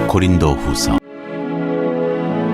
고린도후서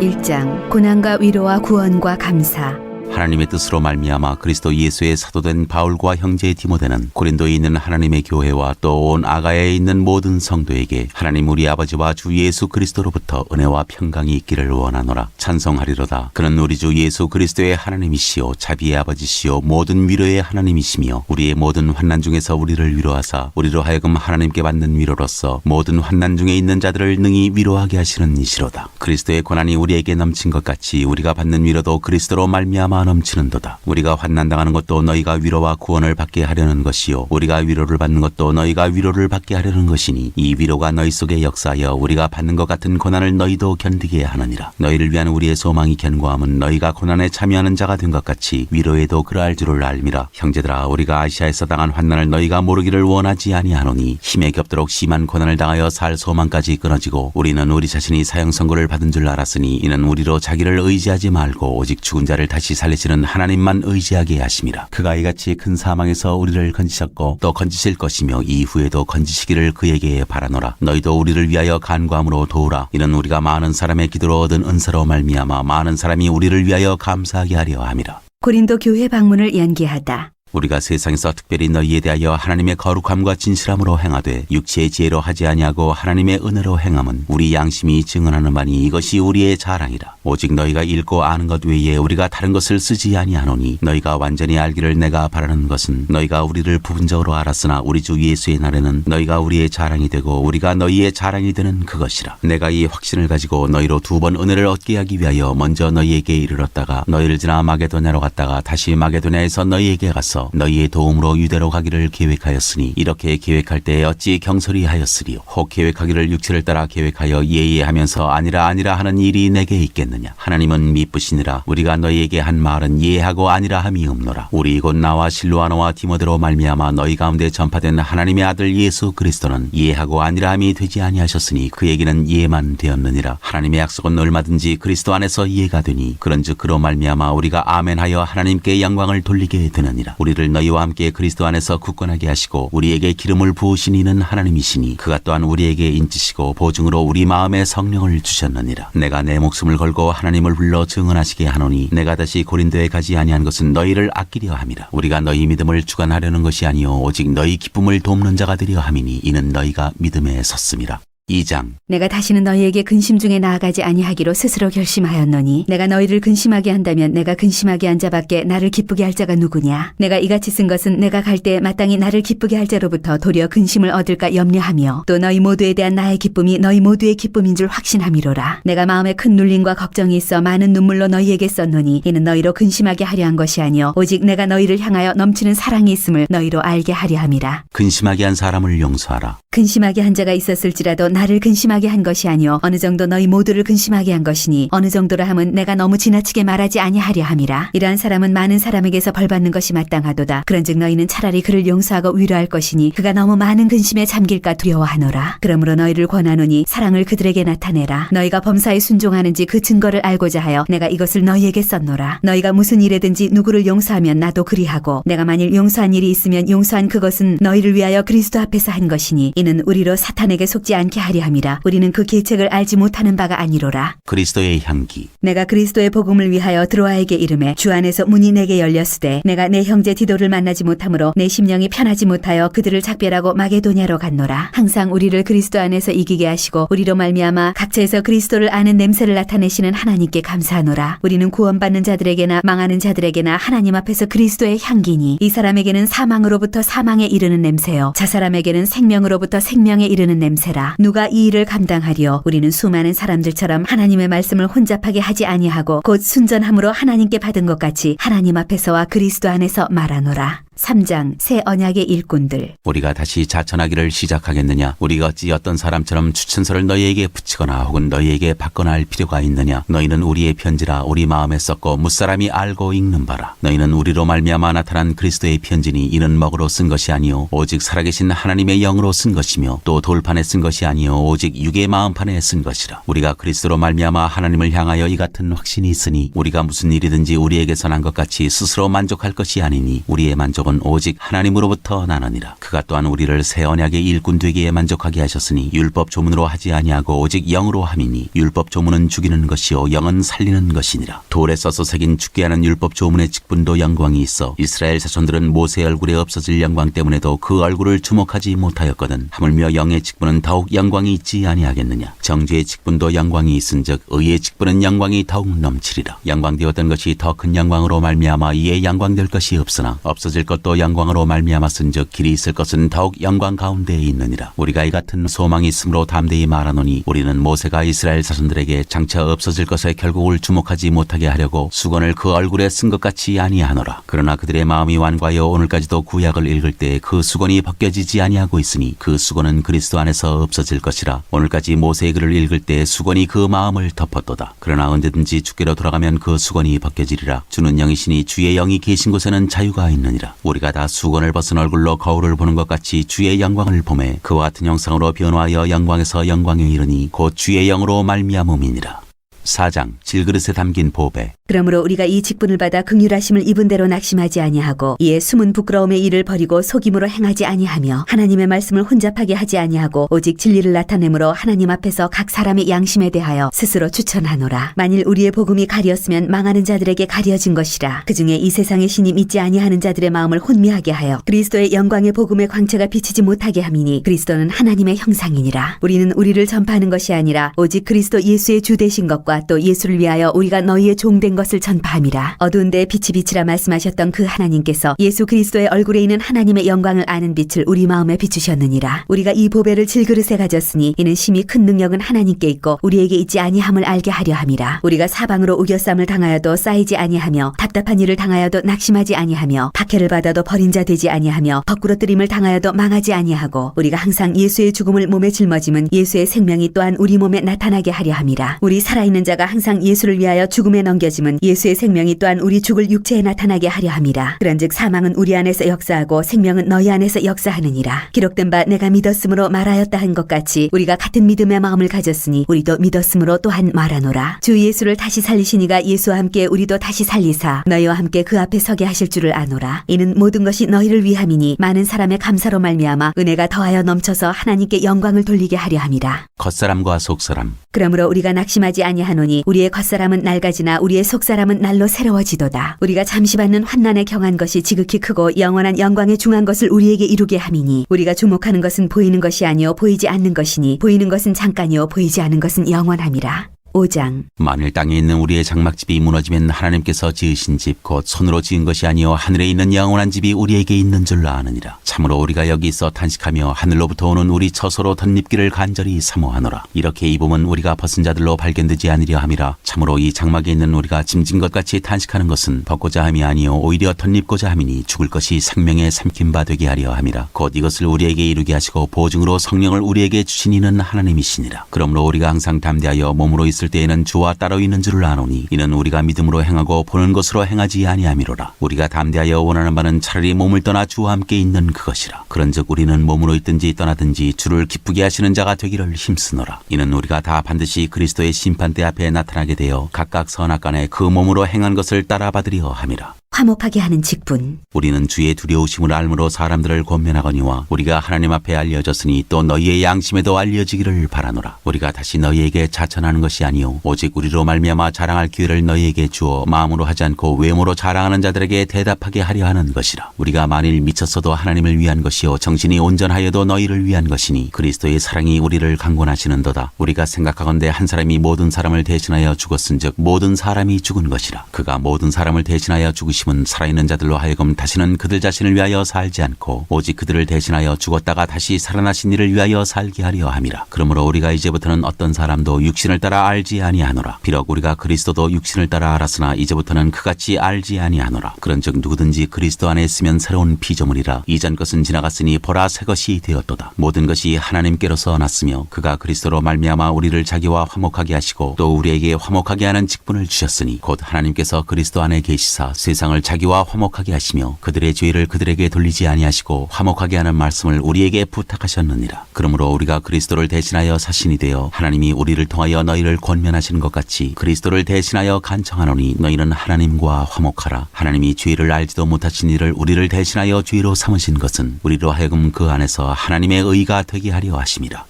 1장 고난과 위로와 구원과 감사. 하나님의 뜻으로 말미암아 그리스도 예수의 사도된 바울과 형제 디모데는 고린도에 있는 하나님의 교회와 또 온 아가야에 있는 모든 성도에게 하나님 우리 아버지와 주 예수 그리스도로부터 은혜와 평강이 있기를 원하노라. 찬송하리로다. 그는 우리 주 예수 그리스도의 하나님이시요 자비의 아버지시요 모든 위로의 하나님이시며 우리의 모든 환난 중에서 우리를 위로하사 우리로 하여금 하나님께 받는 위로로서 모든 환난 중에 있는 자들을 능히 위로하게 하시는 이시로다. 그리스도의 고난이 우리에게 넘친 것 같이 우리가 받는 위로도 그리스도로 말미암아 넘치는도다. 우리가 환난당하는 것도 너희가 위로와 구원을 받게 하려는 것이요 우리가 위로를 받는 것도 너희가 위로를 받게 하려는 것이니 이 위로가 너희 속에 역사하여 우리가 받는 것 같은 고난을 너희도 견디게 하느니라. 너희를 위한 우리의 소망이 견고함은 너희가 고난에 참여하는 자가 된 것 같이 위로에도 그러할 줄을 알미라. 형제들아, 우리가 아시아에서 당한 환난을 너희가 모르기를 원하지 아니하노니 힘에 겹도록 심한 고난을 당하여 살 소망까지 끊어지고 우리는 우리 자신이 사형 선고를 받은 줄 알았으니 이는 우리로 자기를 의지하지 말고 오직 죽은 자를 다시 살리시는 하나님만 의지하게 하심이라. 그가 이같이 큰 사망에서 우리를 건지셨고 또 건지실 것이며 이후에도 건지시기를 그에게 바라노라. 너희도 우리를 위하여 간구함으로 도우라. 이는 우리가 많은 사람의 기도로 얻은 은사로 말미암아 많은 사람이 우리를 위하여 감사하게 하려 함이라. 고린도 교회 방문을 연기하다. 우리가 세상에서 특별히 너희에 대하여 하나님의 거룩함과 진실함으로 행하되 육체의 지혜로 하지 아니하고 하나님의 은혜로 행함은 우리 양심이 증언하는 바니 이것이 우리의 자랑이라. 오직 너희가 읽고 아는 것 외에 우리가 다른 것을 쓰지 아니하노니 너희가 완전히 알기를 내가 바라는 것은 너희가 우리를 부분적으로 알았으나 우리 주 예수의 날에는 너희가 우리의 자랑이 되고 우리가 너희의 자랑이 되는 그것이라. 내가 이 확신을 가지고 너희로 2번 은혜를 얻게 하기 위하여 먼저 너희에게 이르렀다가 너희를 지나 마게도냐로 갔다가 다시 마게도냐에서 너희에게 가서 너희의 도움으로 유대로 가기를 계획하였으니 이렇게 계획할 때에 어찌 경솔히 하였으리요. 혹 계획하기를 육체를 따라 계획하여 예의하면서 아니라 하는 일이 내게 있겠느냐. 하나님은 미쁘시니라. 우리가 너희에게 한 말은 예하고 아니라 함이 없노라. 우리 곧 나와 실로아노와 디모데로 말미암아 너희 가운데 전파된 하나님의 아들 예수 그리스도는 예하고 아니라 함이 되지 아니하셨으니 그에게는 예만 되었느니라. 하나님의 약속은 얼마든지 그리스도 안에서 예가 되니 그런즉 그로 말미암아 우리가 아멘하여 하나님께 영광을 돌리게 되느니라. 우리를 너희와 함께 그리스도 안에서 굳건하게 하시고 우리에게 기름을 부으신 이는 하나님이시니 그가 또한 우리에게 인치시고 보증으로 우리 마음에 성령을 주셨느니라. 내가 내 목숨을 걸고 하나님을 불러 증언하시게 하노니 내가 다시 고린도에 가지 아니한 것은 너희를 아끼려 함이라. 우리가 너희 믿음을 주관하려는 것이 아니요 오직 너희 기쁨을 돕는 자가 되려 함이니 이는 너희가 믿음에 섰음이라. 2장 내가 다시는 너희에게 근심 중에 나아가지 아니하기로 스스로 결심하였노니 내가 너희를 근심하게 한다면 내가 근심하게 한 자밖에 나를 기쁘게 할 자가 누구냐. 내가 이같이 쓴 것은 내가 갈 때 마땅히 나를 기쁘게 할 자로부터 도리어 근심을 얻을까 염려하며 또 너희 모두에 대한 나의 기쁨이 너희 모두의 기쁨인 줄 확신함이로라. 내가 마음에 큰 눌림과 걱정이 있어 많은 눈물로 너희에게 썼노니 이는 너희로 근심하게 하려 한 것이 아니요 오직 내가 너희를 향하여 넘치는 사랑이 있음을 너희로 알게 하려 함이라. 근심하게 한 사람을 용서하라. 근심하게 한 자가 있었을지라도 나를 근심하게 한 것이 아니요 어느 정도 너희 모두를 근심하게 한 것이니 어느 정도라 함은 내가 너무 지나치게 말하지 아니하려 함이라. 이러한 사람은 많은 사람에게서 벌받는 것이 마땅하도다. 그런즉 너희는 차라리 그를 용서하고 위로할 것이니 그가 너무 많은 근심에 잠길까 두려워하노라. 그러므로 너희를 권하노니 사랑을 그들에게 나타내라. 너희가 범사에 순종하는지 그 증거를 알고자 하여 내가 이것을 너희에게 썼노라. 너희가 무슨 일에든지 누구를 용서하면 나도 그리하고 내가 만일 용서한 일이 있으면 용서한 그것은 너희를 위하여 그리스도 앞에서 한 것이니 이는 우리로 사탄에게 속지 않게 하려 함이라. 우리는 그 계책을 알지 못하는 바가 아니로라. 그리스도의 향기 내가 그리스도의 복음을 위하여 드로아에게 이르매 주 안에서 문이 내게 열렸으되 내가 내 형제 디도를 만나지 못하므로 내 심령이 편하지 못하여 그들을 작별하고 마게도냐로 갔노라. 항상 우리를 그리스도 안에서 이기게 하시고 우리로 말미암아 각처에서 그리스도를 아는 냄새를 나타내시는 하나님께 감사하노라. 우리는 구원받는 자들에게나 망하는 자들에게나 하나님 앞에서 그리스도의 향기니 이 사람에게는 사망으로부터 사망에 이르는 냄새요 저 사람에게는 생명으로부터 생명에 이르는 냄새라. 누가 이 일을 감당하리요. 우리는 수많은 사람들처럼 하나님의 말씀을 혼잡하게 하지 아니하고 곧 순전함으로 하나님께 받은 것 같이 하나님 앞에서와 그리스도 안에서 말하노라. 3장 새 언약의 일꾼들. 우리가 다시 자천하기를 시작하겠느냐. 우리가 어찌 어떤 사람처럼 추천서를 너희에게 붙이거나 혹은 너희에게 받거나 할 필요가 있느냐. 너희는 우리의 편지라 우리 마음에 썼고 무사람이 알고 읽는 바라. 너희는 우리로 말미암아 나타난 그리스도의 편지니 이는 먹으로 쓴 것이 아니요 오직 살아계신 하나님의 영으로 쓴 것이며 또 돌판에 쓴 것이 아니요 오직 육의 마음판에 쓴 것이라. 우리가 그리스도로 말미암아 하나님을 향하여 이 같은 확신이 있으니 우리가 무슨 일이든지 우리에게서 난 것 같이 스스로 만족할 것이 아니니 우리의 만족은 능력은 오직 하나님으로부터 나느니라. 그가 또한 우리를 새 언약의 일꾼 되기에 만족하게 하셨으니 율법 조문으로 하지 아니하고 오직 영으로 함이니 율법 조문은 죽이는 것이요 영은 살리는 것이니라. 돌에 써서 새긴 죽게 하는 율법 조문의 직분도 영광이 있어 이스라엘 자손들은 모세의 얼굴에 없어질 영광 때문에도 그 얼굴을 주목하지 못하였거든 하물며 영의 직분은 더욱 영광이 있지 아니하겠느냐. 정죄의 직분도 영광이 있은즉 의의 직분은 영광이 더욱 넘치리라. 영광되었던 것이 더 큰 영광으로 말미암아 이에 영광될 것이 없으나 없어질 것도 영광으로 말미암았은즉 길이 있을 것은 더욱 영광 가운데에 있느니라. 우리가 이 같은 소망이 있으므로 담대히 말하노니 우리는 모세가 이스라엘 자손들에게 장차 없어질 것에 결국을 주목하지 못하게 하려고 수건을 그 얼굴에 쓴 것 같이 아니하노라. 그러나 그들의 마음이 완고하여 오늘까지도 구약을 읽을 때 그 수건이 벗겨지지 아니하고 있으니 그 수건은 그리스도 안에서 없어질 것이라. 오늘까지 모세의 글을 읽을 때 수건이 그 마음을 덮었도다. 그러나 언제든지 주께로 돌아가면 그 수건이 벗겨지리라. 주는 영이시니 주의 영이 계신 곳에는 자유가 있느니라. 우리가 다 수건을 벗은 얼굴로 거울을 보는 것 같이 주의 영광을 보매 그와 같은 형상으로 변화하여 영광에서 영광에 이르니 곧 주의 영으로 말미암음이니라. 4장 질그릇에 담긴 보배. 그러므로 우리가 이 직분을 받아 긍휼하심을 입은 대로 낙심하지 아니하고 이에 숨은 부끄러움의 일을 버리고 속임으로 행하지 아니하며 하나님의 말씀을 혼잡하게 하지 아니하고 오직 진리를 나타내므로 하나님 앞에서 각 사람의 양심에 대하여 스스로 추천하노라. 만일 우리의 복음이 가렸으면 망하는 자들에게 가려진 것이라. 그중에 이 세상의 신이 믿지 아니하는 자들의 마음을 혼미하게 하여 그리스도의 영광의 복음의 광채가 비치지 못하게 함이니 그리스도는 하나님의 형상이니라. 우리는 우리를 전파하는 것이 아니라 오직 그리스도 예수의 주 되신 것과 또 예수를 위하여 우리가 너희의 종된 것을 전파함이라. 어두운 데에 빛이 비치라 말씀하셨던 그 하나님께서 예수 그리스도의 얼굴에 있는 하나님의 영광을 아는 빛을 우리 마음에 비추셨느니라. 우리가 이 보배를 질그릇에 가졌으니 이는 심히 큰 능력은 하나님께 있고 우리에게 있지 아니함을 알게 하려 함이라. 우리가 사방으로 우겨쌈을 당하여도 쌓이지 아니하며 답답한 일을 당하여도 낙심하지 아니하며 박해를 받아도 버린 자 되지 아니하며 거꾸러뜨림을 당하여도 망하지 아니하고 우리가 항상 예수의 죽음을 몸에 짊어짐은 예수의 생명이 또한 우리 몸에 나타나게 하려 함이라. 우리 살아있는 자가 항상 예수를 위하여 죽음에 넘겨짐은 예수의 생명이 또한 우리 죽을 육체에 나타나게 하려 함이라. 그런즉 사망은 우리 안에서 역사하고 생명은 너희 안에서 역사하느니라. 기록된 바 내가 믿었으므로 말하였다 한 것 같이 우리가 같은 믿음의 마음을 가졌으니 우리도 믿었으므로 또한 말하노라. 주 예수를 다시 살리시니가 예수와 함께 우리도 다시 살리사 너희와 함께 그 앞에 서게 하실 줄을 아노라. 이는 모든 것이 너희를 위함이니 많은 사람의 감사로 말미암아 은혜가 더하여 넘쳐서 하나님께 영광을 돌리게 하려 함이라. 겉사람과 속사람. 그러므로 우리가 낙심하지 아니하노니 우리의 겉사람은 낡아지나 우리의 속사람은 날로 새로워지도다. 우리가 잠시 받는 환난에 경한 것이 지극히 크고 영원한 영광에 중한 것을 우리에게 이루게 함이니 우리가 주목하는 것은 보이는 것이 아니요 보이지 않는 것이니 보이는 것은 잠깐이요 보이지 않는 것은 영원함이라. 5장. 만일 땅에 있는 우리의 장막집이 무너지면 하나님께서 지으신 집 곧 손으로 지은 것이 아니요 하늘에 있는 영원한 집이 우리에게 있는 줄 아느니라. 참으로 우리가 여기 있어 탄식하며 하늘로부터 오는 우리 처소로 덧입기를 간절히 사모하노라. 이렇게 입음은 우리가 벗은 자들로 발견되지 아니려 함이라. 참으로 이 장막에 있는 우리가 짐진 것 같이 탄식하는 것은 벗고자 함이 아니요 오히려 덧입고자 함이니 죽을 것이 생명에 삼킨 바 되게 하려 함이라. 곧 이것을 우리에게 이루게 하시고 보증으로 성령을 우리에게 주신 이는 하나님이시니라. 그러므로 우리가 항상 담대하여 몸으로 있을 때에는 주와 따로 있는 줄을 아노니 이는 우리가 믿음으로 행하고 보는 것으로 행하지 아니함이로라. 우리가 담대하여 원하는 바는 차라리 몸을 떠나 주와 함께 있는 그것이라. 그런즉 우리는 몸으로 있든지 떠나든지 주를 기쁘게 하시는 자가 되기를 힘쓰노라. 이는 우리가 다 반드시 그리스도의 심판대 앞에 나타나게 되어 각각 선악간에 그 몸으로 행한 것을 따라받으려 함이라. 화목하게 하는 직분. 우리는 주의 두려우심을 알므로 사람들을 권면하거니와 우리가 하나님 앞에 알려졌으니 또 너희의 양심에도 알려지기를 바라노라. 우리가 다시 너희에게 자천하는 것이 아니요 오직 우리로 말미암아 자랑할 기회를 너희에게 주어 마음으로 하지 않고 외모로 자랑하는 자들에게 대답하게 하려 하는 것이라. 우리가 만일 미쳤어도 하나님을 위한 것이요 정신이 온전하여도 너희를 위한 것이니 그리스도의 사랑이 우리를 강권하시는도다. 우리가 생각하건대 한 사람이 모든 사람을 대신하여 죽었은즉 모든 사람이 죽은 것이라. 그가 모든 사람을 대신하여 죽으시 살아있는 자들로 하여금 다시는 그들 자신을 위하여 살지 않고 오직 그들을 대신하여 죽었다가 다시 살아나신 이를 위하여 살게 하려 함이라. 그러므로 우리가 이제부터는 어떤 사람도 육신을 따라 알지 아니하노라. 비록 우리가 그리스도도 육신을 따라 알았으나 이제부터는 그같이 알지 아니하노라. 그런즉 누구든지 그리스도 안에 있으면 새로운 피조물이라. 이전 것은 지나갔으니 보라 새 것이 되었도다. 모든 것이 하나님께로서 났으며 그가 그리스도로 말미암아 우리를 자기와 화목하게 하시고 또 우리에게 화목하게 하는 직분을 주셨으니 곧 하나님께서 그리스도 안에 계시사 세상을 백성을 자기와 화목하게 하시며 그들의 죄를 그들에게 돌리지 아니하시고 화목하게 하는 말씀을 우리에게 부탁하셨느니라. 그러므로 우리가 그리스도를 대신하여 사신이 되어 하나님이 우리를 통하여 너희를 권면하시는 것 같이 그리스도를 대신하여 간청하노니 너희는 하나님과 화목하라. 하나님이 죄를 알지도 못하신 이를 우리를 대신하여 죄로 삼으신 것은 우리로 하여금 그 안에서 하나님의 의가 되게 하려 하심이라.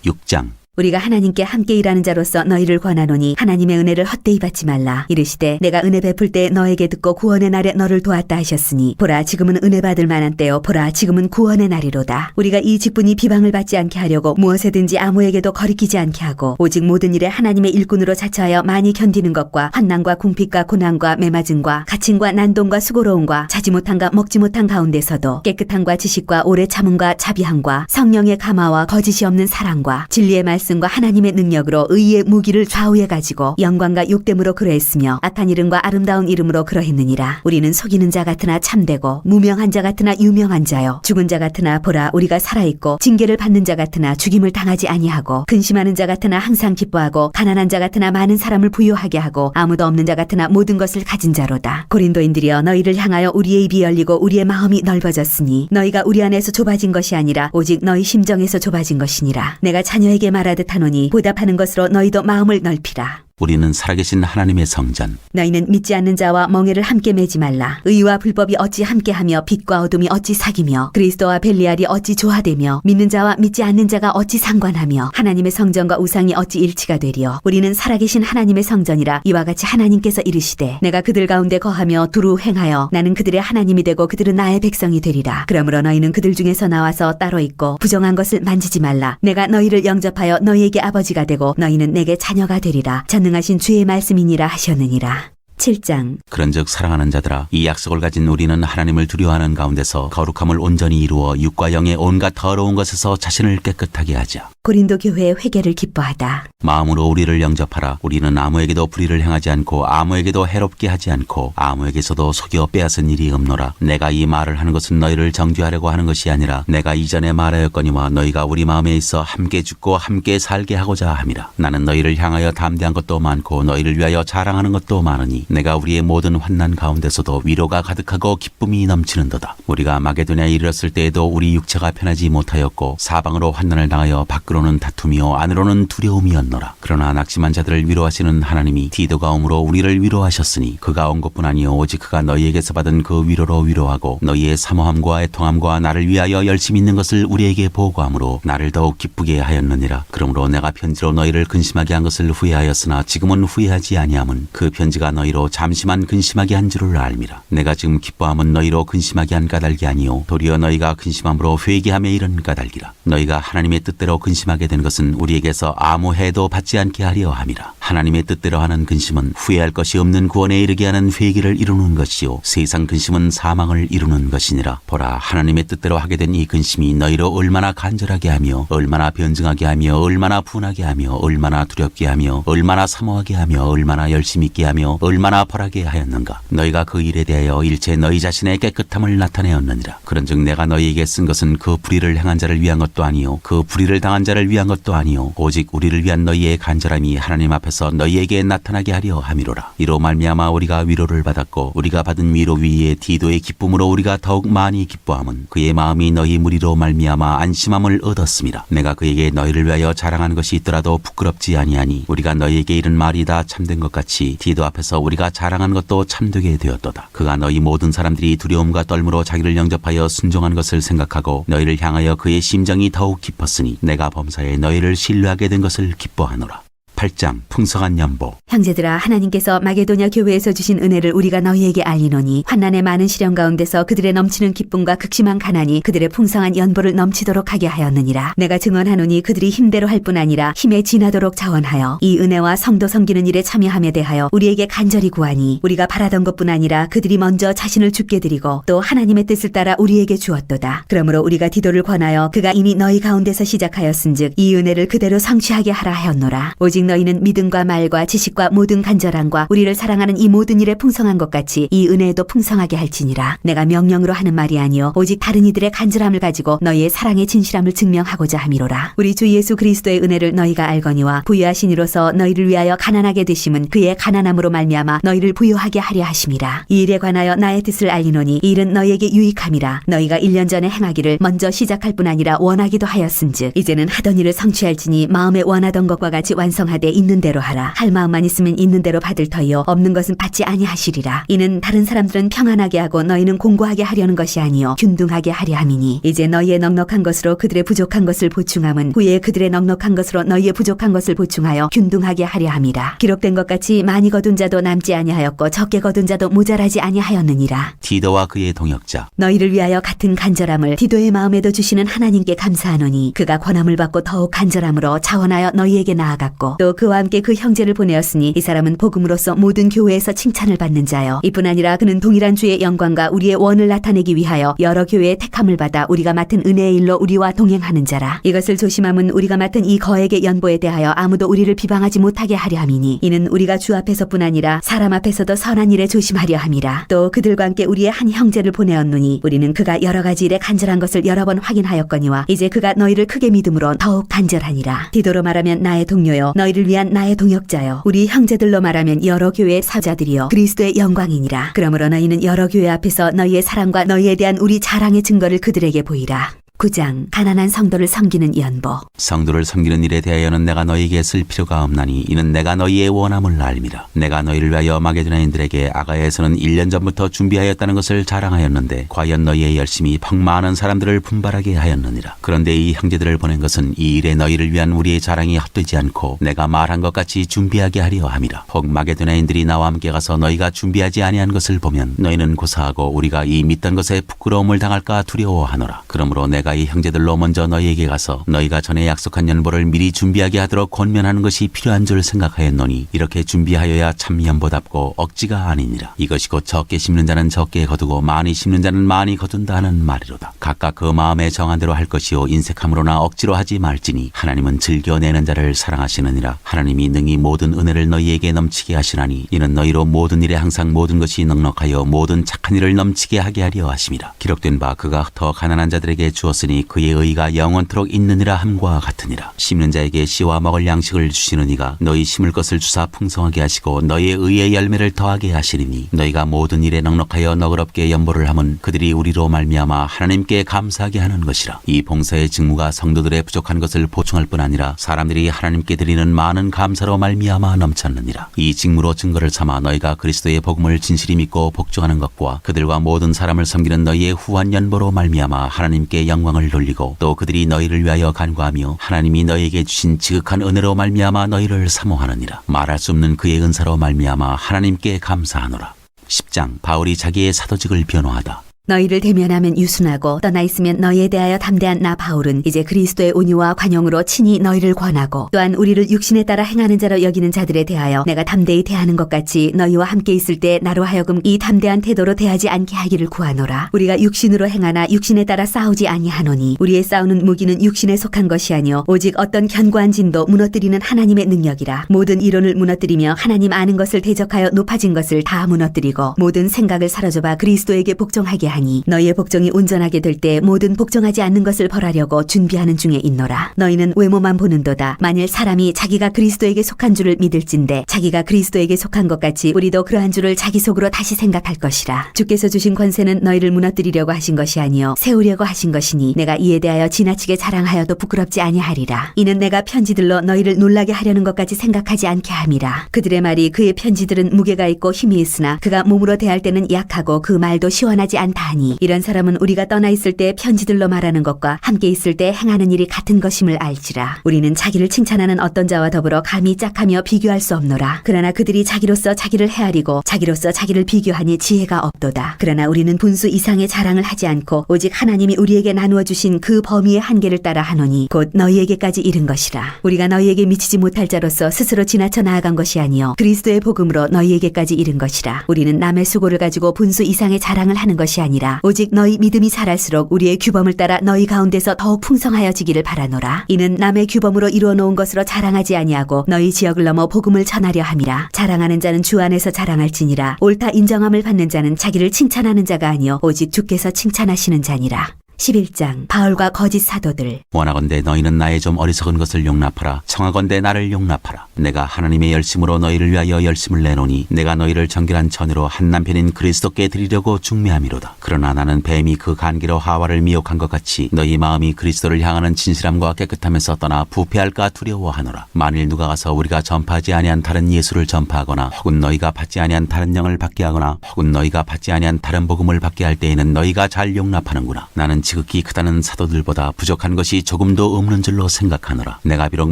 6장. 우리가 하나님께 함께 일하는 자로서 너희를 권하노니 하나님의 은혜를 헛되이 받지 말라. 이르시되 내가 은혜 베풀 때 너에게 듣고 구원의 날에 너를 도왔다 하셨으니 보라 지금은 은혜 받을 만한 때요 보라 지금은 구원의 날이로다. 우리가 이 직분이 비방을 받지 않게 하려고 무엇에든지 아무에게도 거리끼지 않게 하고 오직 모든 일에 하나님의 일꾼으로 자처하여 많이 견디는 것과 환난과 궁핍과 고난과 매맞음과 갇힘과 난동과 수고로움과 자지 못함과 먹지 못한 가운데서도 깨끗함과 지식과 오래 참음과 자비함과 성령의 감화와 거짓이 없는 사랑과 진리의 말씀과 하나님의 능력으로 의의 무기를 좌우해 가지고 영광과 욕됨으로 그러했으며 악한 이름과 아름다운 이름으로 그러했느니라. 우리는 속이는 자 같으나 참되고 무명한 자 같으나 유명한 자요 죽은 자 같으나 보라 우리가 살아있고 징계를 받는 자 같으나 죽임을 당하지 아니하고 근심하는 자 같으나 항상 기뻐하고 가난한 자 같으나 많은 사람을 부유하게 하고 아무도 없는 자 같으나 모든 것을 가진 자로다. 고린도인들이여 너희를 향하여 우리의 입이 열리고 우리의 마음이 넓어졌으니 너희가 우리 안에서 좁아진 것이 아니라 오직 너희 심정에서 좁아진 것이니라. 내가 자녀에게 말하듯 하노니 보답하는 것으로 너희도 마음을 넓히라. 우리는 살아계신 하나님의 성전. 너희는 믿지 않는 자와 멍에를 함께 매지 말라. 의와 불법이 어찌 함께하며 빛과 어둠이 어찌 사귀며 그리스도와 벨리알이 어찌 조화되며 믿는 자와 믿지 않는 자가 어찌 상관하며 하나님의 성전과 우상이 어찌 일치가 되리요. 우리는 살아계신 하나님의 성전이라. 이와 같이 하나님께서 이르시되 내가 그들 가운데 거하며 두루 행하여 나는 그들의 하나님이 되고 그들은 나의 백성이 되리라. 그러므로 너희는 그들 중에서 나와서 따로 있고 부정한 것을 만지지 말라. 내가 너희를 영접하여 너희에게 아버지가 되고 너희는 내게 자녀가 되리라. 전능하신 주의 말씀이니라 하셨느니라. 7장. 그런즉 사랑하는 자들아 이 약속을 가진 우리는 하나님을 두려워하는 가운데서 거룩함을 온전히 이루어 육과 영의 온갖 더러운 것에서 자신을 깨끗하게 하자. 고린도 교회의 회개를 기뻐하다. 마음으로 우리를 영접하라. 우리는 아무에게도 불의를 행하지 않고 아무에게도 해롭게 하지 않고 아무에게서도 속여 빼앗은 일이 없노라. 내가 이 말을 하는 것은 너희를 정죄하려고 하는 것이 아니라 내가 이전에 말하였거니와 너희가 우리 마음에 있어 함께 죽고 함께 살게 하고자 함이라. 나는 너희를 향하여 담대한 것도 많고 너희를 위하여 자랑하는 것도 많으니 내가 우리의 모든 환난 가운데서도 위로가 가득하고 기쁨이 넘치는도다. 우리가 마게도냐에 이르렀을 때에도 우리 육체가 편하지 못하였고 사방으로 환난을 당하여 밖으로는 다툼이요 안으로는 두려움이었노라. 그러나 낙심한 자들을 위로하시는 하나님이 디도가 om으로 우리를 위로하셨으니 그가 온 것뿐 아니요 오직 그가 너희에게서 받은 그 위로로 위로하고 너희의 사모함과 애통함과 나를 위하여 열심히 있는 것을 우리에게 보고함으로 나를 더욱 기쁘게 하였느니라. 그러므로 내가 편지로 너희를 근심하게 한 것을 후회하였으나 지금은 후회하지 아니함은 그 편지가 너희로 잠시만 근심하게 한 줄을 알미라. 내가 지금 기뻐함은 너희로 근심하게 한 까닭이 아니요 도리어 너희가 근심함으로 회개함에 이른 까닭이라. 너희가 하나님의 뜻대로 근심하게 된 것은 우리에게서 아무 해도 받지 않게 하려 함이라. 하나님의 뜻대로 하는 근심은 후회할 것이 없는 구원에 이르게 하는 회개를 이루는 것이요 세상 근심은 사망을 이루는 것이니라. 보라 하나님의 뜻대로 하게 된 이 근심이 너희로 얼마나 간절하게 하며 얼마나 변증하게 하며 얼마나 분하게 하며 얼마나 두렵게 하며 얼마나 사모하게 하며 얼마나 열심히 있게 하며 얼마나 벌하게 하였는가. 너희가 그 일에 대하여 일체 너희 자신의 깨끗함을 나타내었느니라. 그런즉 내가 너희에게 쓴 것은 그 불의를 행한 자를 위한 것도 아니요 그 불의를 당한 자를 위한 것도 아니요 오직 우리를 위한 너희의 간절함이 하나님 앞에서 너희에게 나타나게 하려 함이로라. 이로 말미암아 우리가 위로를 받았고 우리가 받은 위로 위에 디도의 기쁨으로 우리가 더욱 많이 기뻐함은 그의 마음이 너희 무리로 말미암아 안심함을 얻었음이라. 내가 그에게 너희를 위하여 자랑하는 것이 있더라도 부끄럽지 아니하니 우리가 너희에게 이른 말이 다 참된 것 같이 디도 앞에서 우리가 자랑하는 것도 참되게 되었도다. 그가 너희 모든 사람들이 두려움과 떨므로 자기를 영접하여 순종한 것을 생각하고 너희를 향하여 그의 심정이 더욱 깊었으니 내가 범사에 너희를 신뢰하게 된 것을 기뻐하노라. 8장. 풍성한 연보. 형제들아 하나님께서 마게도냐 교회에서 주신 은혜를 우리가 너희에게 알리노니 환난의 많은 시련 가운데서 그들의 넘치는 기쁨과 극심한 가난이 그들의 풍성한 연보를 넘치도록 하게 하였느니라. 내가 증언하노니 그들이 힘대로 할 뿐 아니라 힘에 지나도록 자원하여 이 은혜와 성도 섬기는 일에 참여함에 대하여 우리에게 간절히 구하니 우리가 바라던 것뿐 아니라 그들이 먼저 자신을 주께 드리고 또 하나님의 뜻을 따라 우리에게 주었도다. 그러므로 우리가 디도를 권하여 그가 이미 너희 가운데서 시작하였은즉 이 은혜를 그대로 성취하게 하라 하였노라. 오직 오직 너희는 믿음과 말과 지식과 모든 간절함과 우리를 사랑하는 이 모든 일에 풍성한 것 같이 이 은혜에도 풍성하게 할지니라. 내가 명령으로 하는 말이 아니요 오직 다른 이들의 간절함을 가지고 너희의 사랑의 진실함을 증명하고자 함이로라. 우리 주 예수 그리스도의 은혜를 너희가 알거니와 부유하신 이로서 너희를 위하여 가난하게 되심은 그의 가난함으로 말미암아 너희를 부유하게 하려 하심이라. 이 일에 관하여 나의 뜻을 알리노니 이 일은 너희에게 유익함이라. 너희가 1년 전에 행하기를 먼저 시작할 뿐 아니라 원하기도 하였은즉 이제는 하던 일을 성취할지니 마음에 원하던 것과 같이 완성하되 있는 대로 하라. 할 마음만 있으면 있는 대로 받을 터이요 없는 것은 받지 아니하시리라. 이는 다른 사람들은 평안하게 하고 너희는 공고하게 하려는 것이 아니요 균등하게 하려 함이니 이제 너희의 넉넉한 것으로 그들의 부족한 것을 보충함은 후에 그들의 넉넉한 것으로 너희의 부족한 것을 보충하여 균등하게 하려 함이라. 기록된 것 같이 많이 거둔 자도 남지 아니하였고 적게 거둔 자도 모자라지 아니하였느니라. 디도와 그의 동역자 너희를 위하여 같은 간절함을 디도의 마음에도 주시는 하나님께 감사하노니 그가 권함을 받고 더욱 간절함으로 자원하여 너희에게 나아갔고 또 그와 함께 그 형제를 보내었으니 이 사람은 복음으로써 모든 교회에서 칭찬을 받는 자요 이뿐 아니라 그는 동일한 주의 영광과 우리의 원을 나타내기 위하여 여러 교회의 택함을 받아 우리가 맡은 은혜의 일로 우리와 동행하는 자라. 이것을 조심함은 우리가 맡은 이 거액의 연보에 대하여 아무도 우리를 비방하지 못하게 하려 함이니 이는 우리가 주 앞에서뿐 아니라 사람 앞에서도 선한 일에 조심하려 함이라. 또 그들과 함께 우리의 한 형제를 보내었노니 우리는 그가 여러 가지 일에 간절한 것을 여러 번 확인하였거니와 이제 그가 너희를 크게 믿음으로 더욱 간절하니라. 디도로 말하면 나의 동료요 너희를 위한 나의 동역자요 우리 형제들로 말하면 여러 교회의 사자들이요 그리스도의 영광이니라. 그러므로 너희는 여러 교회 앞에서 너희의 사랑과 너희에 대한 우리 자랑의 증거를 그들에게 보이라. 9장 가난한 성도를 섬기는 연보. 성도를 섬기는 일에 대하여는 내가 너희에게 쓸 필요가 없나니 이는 내가 너희의 원함을 알미라. 내가 너희를 위하여 마게도냐인들에게 아가야에서는 1년 전부터 준비하였다는 것을 자랑하였는데 과연 너희의 열심이 퍽 많은 사람들을 분발하게 하였느니라. 그런데 이 형제들을 보낸 것은 이 일에 너희를 위한 우리의 자랑이 헛되지 않고 내가 말한 것 같이 준비하게 하려 함이라. 혹 마게도냐인들이 나와 함께 가서 너희가 준비하지 아니한 것을 보면 너희는 고사하고 우리가 이 믿던 것에 부끄러움을 당할까 두려워하노라. 그러므로 내가 이 형제들로 먼저 너희에게 가서 너희가 전에 약속한 연보를 미리 준비하게 하도록 권면하는 것이 필요한 줄 생각하였노니 이렇게 준비하여야 참 연보답고 억지가 아니니라. 이것이 곧 적게 심는 자는 적게 거두고 많이 심는 자는 많이 거둔다 하는 말이로다. 각각 그 마음에 정한 대로 할 것이요 인색함으로나 억지로 하지 말지니 하나님은 즐겨내는 자를 사랑하시느니라. 하나님이 능히 모든 은혜를 너희에게 넘치게 하시나니 이는 너희로 모든 일에 항상 모든 것이 넉넉하여 모든 착한 일을 넘치게 하게 하려 하심이라. 기록된 바 그가 더 가난한 자들에게 주었으니 그의 의가 영원토록 있느니라 함과 같으니라. 심는 자에게 씨와 먹을 양식을 주시는 이가 너희 심을 것을 주사 풍성하게 하시고 너희의 의의 열매를 더하게 하시리니 너희가 모든 일에 넉넉하여 너그럽게 연보를 함은 그들이 우리로 말미암아 하나님께 감사하게 하는 것이라. 이 봉사의 직무가 성도들의 부족한 것을 보충할 뿐 아니라 사람들이 하나님께 드리는 많은 감사로 말미암아 넘쳤느니라. 이 직무로 증거를 삼아 너희가 그리스도의 복음을 진실히 믿고 복종하는 것과 그들과 모든 사람을 섬기는 너희의 후한 연보로 말미암아 하나님께 영광을 돌리고 또 그들이 너희를 위하여 간구하며 하나님이 너희에게 주신 지극한 은혜로 말미암아 너희를 사모하느니라. 말할 수 없는 그의 은사로 말미암아 하나님께 감사하노라. 10장 바울이 자기의 사도직을 변호하다. 너희를 대면하면 유순하고 떠나 있으면 너희에 대하여 담대한 나 바울은 이제 그리스도의 온유와 관용으로 친히 너희를 권하고 또한 우리를 육신에 따라 행하는 자로 여기는 자들에 대하여 내가 담대히 대하는 것 같이 너희와 함께 있을 때 나로 하여금 이 담대한 태도로 대하지 않게 하기를 구하노라. 우리가 육신으로 행하나 육신에 따라 싸우지 아니하노니 우리의 싸우는 무기는 육신에 속한 것이 아니요 오직 어떤 견고한 진도 무너뜨리는 하나님의 능력이라. 모든 이론을 무너뜨리며 하나님 아는 것을 대적하여 높아진 것을 다 무너뜨리고 모든 생각을 사로잡아 그리스도에게 복종하게 하니 너희의 복종이 온전하게 될 때 모든 복종하지 않는 것을 벌하려고 준비하는 중에 있노라. 너희는 외모만 보는도다. 만일 사람이 자기가 그리스도에게 속한 줄을 믿을진대 자기가 그리스도에게 속한 것 같이 우리도 그러한 줄을 자기 속으로 다시 생각할 것이라. 주께서 주신 권세는 너희를 무너뜨리려고 하신 것이 아니요 세우려고 하신 것이니 내가 이에 대하여 지나치게 자랑하여도 부끄럽지 아니하리라. 이는 내가 편지들로 너희를 놀라게 하려는 것까지 생각하지 않게 함이라. 그들의 말이 그의 편지들은 무게가 있고 힘이 있으나 그가 몸으로 대할 때는 약하고 그 말도 시원하지 않다 하니 이런 사람은 우리가 떠나 있을 때 편지들로 말하는 것과 함께 있을 때 행하는 일이 같은 것임을 알지라. 우리는 자기를 칭찬하는 어떤 자와 더불어 감히 짝하며 비교할 수 없노라. 그러나 그들이 자기로서 자기를 헤아리고 자기로서 자기를 비교하니 지혜가 없도다. 그러나 우리는 분수 이상의 자랑을 하지 않고 오직 하나님이 우리에게 나누어 주신 그 범위의 한계를 따라 하노니 곧 너희에게까지 이른 것이라. 우리가 너희에게 미치지 못할 자로서 스스로 지나쳐 나아간 것이 아니요 그리스도의 복음으로 너희에게까지 이른 것이라. 우리는 남의 수고를 가지고 분수 이상의 자랑을 하는 것이 아니요 아니라 오직 너희 믿음이 자랄수록 우리의 규범을 따라 너희 가운데서 더욱 풍성하여지기를 바라노라. 이는 남의 규범으로 이루어 놓은 것으로 자랑하지 아니하고 너희 지역을 넘어 복음을 전하려 함이라. 자랑하는 자는 주 안에서 자랑할지니라. 옳다 인정함을 받는 자는 자기를 칭찬하는 자가 아니요 오직 주께서 칭찬하시는 자니라. 11장 바울과 거짓 사도들. 원하건대 너희는 나의 좀 어리석은 것을 용납하라. 청하건대 나를 용납하라. 내가 하나님의 열심으로 너희를 위하여 열심을 내노니 내가 너희를 정결한 처녀로 한 남편인 그리스도께 드리려고 중매함이로다. 그러나 나는 뱀이 그 간기로 하와를 미혹한 것 같이 너희 마음이 그리스도를 향하는 진실함과 깨끗함에서 떠나 부패할까 두려워하노라. 만일 누가 가서 우리가 전파하지 아니한 다른 예수를 전파하거나 혹은 너희가 받지 아니한 다른 영을 받게 하거나 혹은 너희가 받지 아니한 다른 복음을 받게 할 때에는 너희가 잘 용납하는구나. 나는 지극히 크다는 사도들보다 부족한 것이 조금도 없는 줄로 생각하노라. 내가 비록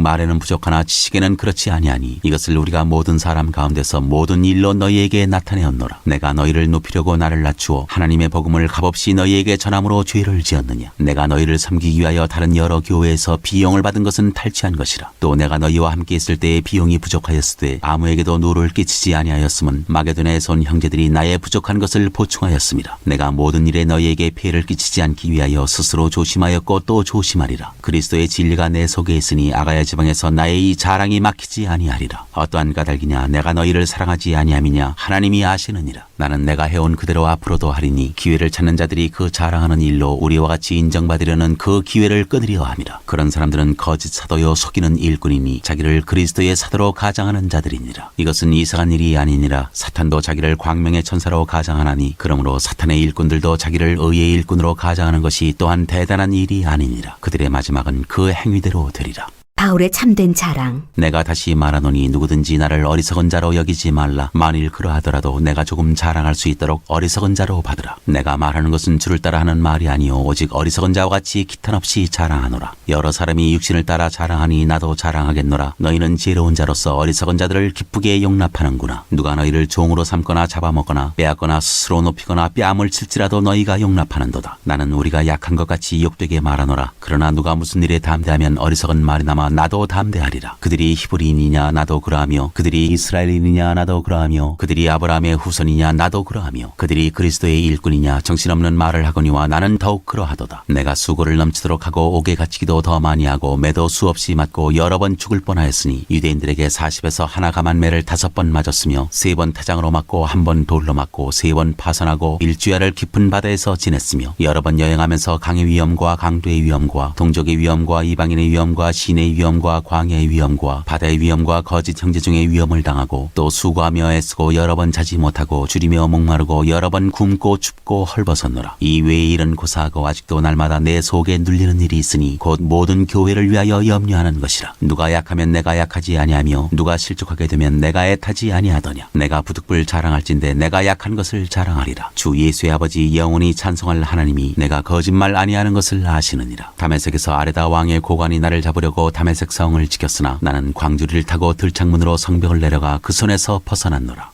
말에는 부족하나 지식에는 그렇지 아니하니 이것을 우리가 모든 사람 가운데서 모든 일로 너희에게 나타내었노라. 내가 너희를 높이려고 나를 낮추어 하나님의 복음을 값없이 너희에게 전함으로 죄를 지었느냐. 내가 너희를 섬기기 위하여 다른 여러 교회에서 비용을 받은 것은 탈취한 것이라. 또 내가 너희와 함께 있을 때에 비용이 부족하였을 때 아무에게도 누를 끼치지 아니하였음은 마게도냐에서 온 형제들이 나의 부족한 것을 보충하였습니다. 내가 모든 일에 너희에게 피해를 끼치지 않기 위하여 스스로 조심하였고 또 조심하리라. 그리스도의 진리가 내 속에 있으니 아가야 지방에서 나의 이 자랑이 막히지 아니하리라. 어떠한 까닭이냐. 내가 너희를 사랑하지 아니함이냐. 하나님이 아시느니라. 나는 내가 해온 그대로 앞으로도 하리니 기회를 찾는 자들이 그 자랑하는 일로 우리와 같이 인정받으려는 그 기회를 끊으려 함이라. 그런 사람들은 거짓 사도요 속이는 일꾼이니 자기를 그리스도의 사도로 가장하는 자들이니라. 이것은 이상한 일이 아니니라. 사탄도 자기를 광명의 천사로 가장하나니 그러므로 사탄의 일꾼들도 자기를 의의 일꾼으로 가장하는 것이 또한 대단한 일이 아니니라. 그들의 마지막은 그 행위대로 되리라. 바울의 참된 자랑. 내가 다시 말하노니 누구든지 나를 어리석은 자로 여기지 말라. 만일 그러하더라도 내가 조금 자랑할 수 있도록 어리석은 자로 받으라. 내가 말하는 것은 주를 따라 하는 말이 아니오 오직 어리석은 자와 같이 기탄 없이 자랑하노라. 여러 사람이 육신을 따라 자랑하니 나도 자랑하겠노라. 너희는 지혜로운 자로서 어리석은 자들을 기쁘게 용납하는구나. 누가 너희를 종으로 삼거나 잡아먹거나 빼앗거나 스스로 높이거나 뺨을 칠지라도 너희가 용납하는도다. 나는 우리가 약한 것 같이 욕되게 말하노라. 그러나 누가 무슨 일에 담대하면 어리석은 말이나마 나도 담대하리라. 그들이 히브리인이냐 나도 그러하며 그들이 이스라엘인이냐 나도 그러하며 그들이 아브라함의 후손이냐 나도 그러하며 그들이 그리스도의 일꾼이냐 정신없는 말을 하거니와 나는 더욱 그러하도다. 내가 수고를 넘치도록 하고 옥에 갇히기도 더 많이 하고 매도 수없이 맞고 여러 번 죽을 뻔하였으니 유대인들에게 40에서 하나 감한 매를 5번 맞았으며 3번 타장으로 맞고 1번 돌로 맞고 3번 파선하고 일주야를 깊은 바다에서 지냈으며 여러 번 여행하면서 강의 위험과 강도의 위험과 동족의 위험과 이방인의 위험과 시내의 위험과 광야의 위험과 바다의 위험과 거짓 형제 중의 위험을 당하고 또 수고하며 애쓰고 여러 번 자지 못하고 줄이며 목마르고 여러 번 굶고 춥고 헐벗었노라. 이 외의 일은 고사하고 아직도 날마다 내 속에 눌리는 일이 있으니 곧 모든 교회를 위하여 염려하는 것이라. 누가 약하면 내가 약하지 아니하며 누가 실족하게 되면 내가 애타지 아니하더냐. 내가 부득불 자랑할진대 내가 약한 것을 자랑하리라. 주 예수의 아버지 영원히 찬송할 하나님이 내가 거짓말 아니하는 것을 아시느니라. 다메섹에서 아레다 왕의 고관이 나를 잡으려고 다메섹 성을 지켰으나 나는 광주리를 타고 들창문으로 성벽을 내려가 그 손에서 벗어났노라.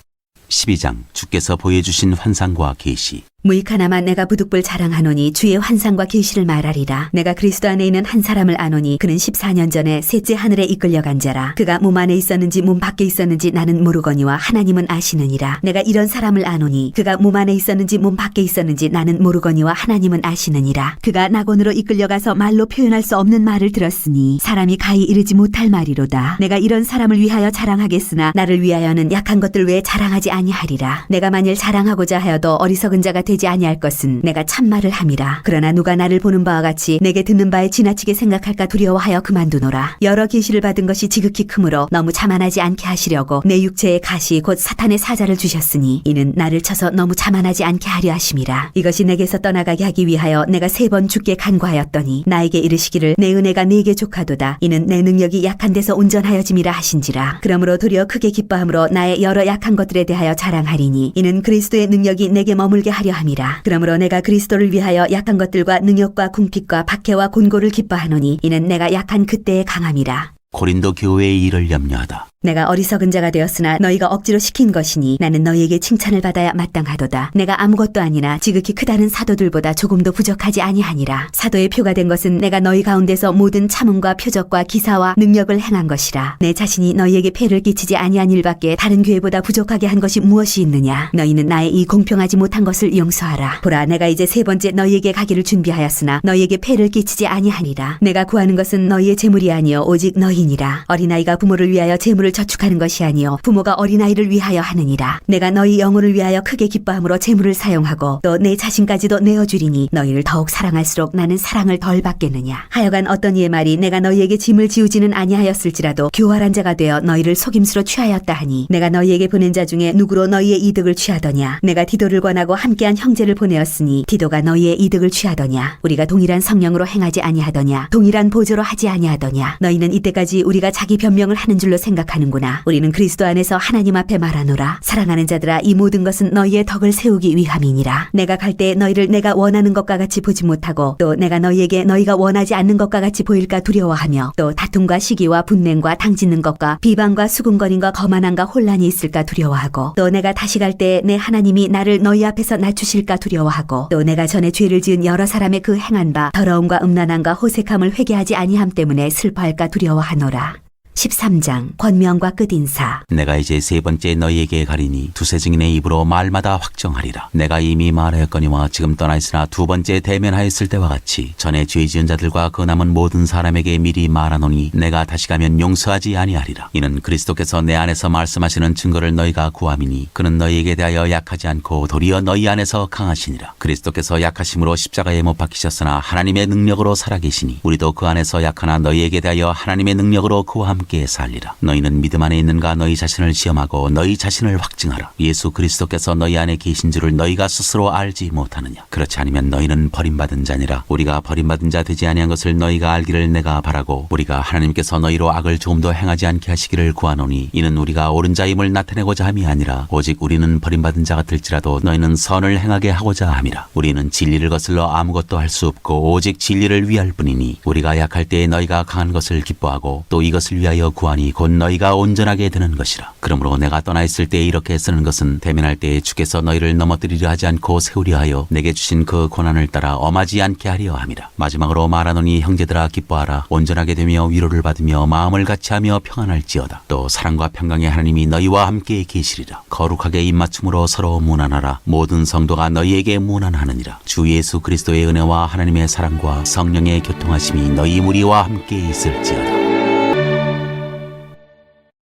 12장 주께서 보여주신 환상과 계시. 무익하나마 내가 부득불 자랑하노니 주의 환상과 계시를 말하리라. 내가 그리스도 안에 있는 한 사람을 아노니 그는 14년 전에 셋째 하늘에 이끌려간 자라. 그가 몸 안에 있었는지 몸 밖에 있었는지 나는 모르거니와 하나님은 아시느니라. 내가 이런 사람을 아노니 그가 몸 안에 있었는지 몸 밖에 있었는지 나는 모르거니와 하나님은 아시느니라. 그가 낙원으로 이끌려가서 말로 표현할 수 없는 말을 들었으니 사람이 가히 이르지 못할 말이로다. 내가 이런 사람을 위하여 자랑하겠으나 나를 위하여는 약한 것들 외에 자랑하지 아니하리라. 내가 만일 자랑하고자 하여도 어리석은 자가 되지 아니할 것은 내가 참말을 함이라. 그러나 누가 나를 보는 바와 같이 내게 듣는 바에 지나치게 생각할까 두려워하여 그만두노라. 여러 계시를 받은 것이 지극히 크므로 너무 자만하지 않게 하시려고 내 육체의 가시 곧 사탄의 사자를 주셨으니 이는 나를 쳐서 너무 자만하지 않게 하려 하심이라. 이것이 내게서 떠나가게 하기 위하여 내가 3번 주께 간구하였더니 나에게 이르시기를 내 은혜가 네게 족하도다. 이는 내 능력이 약한 데서 온전하여짐이라 하신지라. 그러므로 도리어 크게 기뻐함으로 나의 여러 약한 것들에 대하여 자랑하리니 이는 그리스도의 능력이 내게 머물게 하려 함이라. 그러므로 내가 그리스도를 위하여 약한 것들과 능욕과 궁핍과 박해와 곤고를 기뻐하노니 이는 내가 약한 그때의 강함이라. 고린도 교회의 일을 염려하다. 내가 어리석은 자가 되었으나 너희가 억지로 시킨 것이니 나는 너희에게 칭찬을 받아야 마땅하도다. 내가 아무것도 아니나 지극히 크다는 사도들보다 조금도 부족하지 아니하니라. 사도의 표가 된 것은 내가 너희 가운데서 모든 참음과 표적과 기사와 능력을 행한 것이라. 내 자신이 너희에게 폐를 끼치지 아니한 일밖에 다른 교회보다 부족하게 한 것이 무엇이 있느냐. 너희는 나의 이 공평하지 못한 것을 용서하라. 보라, 내가 이제 세 번째 너희에게 가기를 준비하였으나 너희에게 폐를 끼치지 아니하니라. 내가 구하는 것은 너희의 재물이 아니요 오직 너희니라. 어린아이가 부모를 위하여 재물을 저축하는 것이 아니요 부모가 어린아이를 위하여 하느니라. 내가 너희 영혼을 위하여 크게 기뻐함으로 재물을 사용하고 또 내 자신까지도 내어주리니 너희를 더욱 사랑할수록 나는 사랑을 덜 받겠느냐. 하여간 어떤 이의 말이 내가 너희에게 짐을 지우지는 아니하였을지라도 교활한 자가 되어 너희를 속임수로 취하였다 하니 내가 너희에게 보낸 자 중에 누구로 너희의 이득을 취하더냐. 내가 디도를 권하고 함께한 형제를 보내었으니 디도가 너희의 이득을 취하더냐. 우리가 동일한 성령으로 행하지 아니하더냐. 동일한 보조로 하지 아니하더냐. 너희는 이때까지 우리가 자기 변명을 하는 줄로 생각하는구나. 우리는 그리스도 안에서 하나님 앞에 말하노라. 사랑하는 자들아, 이 모든 것은 너희의 덕을 세우기 위함이니라. 내가 갈 때 너희를 내가 원하는 것과 같이 보지 못하고 또 내가 너희에게 너희가 원하지 않는 것과 같이 보일까 두려워하며 또 다툼과 시기와 분냉과 당짓는 것과 비방과 수군거림과 거만함과 혼란이 있을까 두려워하고 또 내가 다시 갈 때 내 하나님이 나를 너희 앞에서 낮추실까 두려워하고 또 내가 전에 죄를 지은 여러 사람의 그 행한 바 더러움과 음란함과 호색함을 회개하지 아니함 때문에 슬퍼할까 두려워하노라. 13장 권명과 끝인사. 내가 이제 세 번째 너희에게 가리니 두세 증인의 입으로 말마다 확정하리라. 내가 이미 말하였거니와 지금 떠나 있으나 두 번째 대면하였을 때와 같이 전에 죄 지은 자들과 그 남은 모든 사람에게 미리 말하노니 내가 다시 가면 용서하지 아니하리라. 이는 그리스도께서 내 안에서 말씀하시는 증거를 너희가 구함이니 그는 너희에게 대하여 약하지 않고 도리어 너희 안에서 강하시니라. 그리스도께서 약하심으로 십자가에 못 박히셨으나 하나님의 능력으로 살아계시니 우리도 그 안에서 약하나 너희에게 대하여 하나님의 능력으로 그와 함께 살리라. 너희는 믿음 안에 있는가 너희 자신을 시험하고 너희 자신을 확증하라. 예수 그리스도께서 너희 안에 계신 줄을 너희가 스스로 알지 못하느냐. 그렇지 않으면 너희는 버림받은 자니라. 우리가 버림받은 자 되지 아니한 것을 너희가 알기를 내가 바라고 우리가 하나님께서 너희로 악을 조금도 행하지 않게 하시기를 구하노니 이는 우리가 옳은 자임을 나타내고자 함이 아니라 오직 우리는 버림받은 자 같을지라도 너희는 선을 행하게 하고자 함이라. 우리는 진리를 거슬러 아무것도 할 수 없고 오직 진리를 위할 뿐이니 우리가 약할 때에 너희가 강한 것을 기뻐하고 또 이것을 위하여 구하니 곧 너희가 온전하게 되는 것이라. 그러므로 내가 떠나 있을 때에 이렇게 쓰는 것은 대면할 때에 주께서 너희를 넘어뜨리려 하지 않고 세우려 하여 내게 주신 그 고난을 따라 엄하지 않게 하려 함이라. 마지막으로 말하노니 형제들아 기뻐하라. 온전하게 되며 위로를 받으며 마음을 같이하며 평안할지어다. 또 사랑과 평강의 하나님이 너희와 함께 계시리라. 거룩하게 입맞춤으로 서로 문안하라. 모든 성도가 너희에게 문안하느니라. 주 예수 그리스도의 은혜와 하나님의 사랑과 성령의 교통하심이 너희 무리와 함께 있을지어다.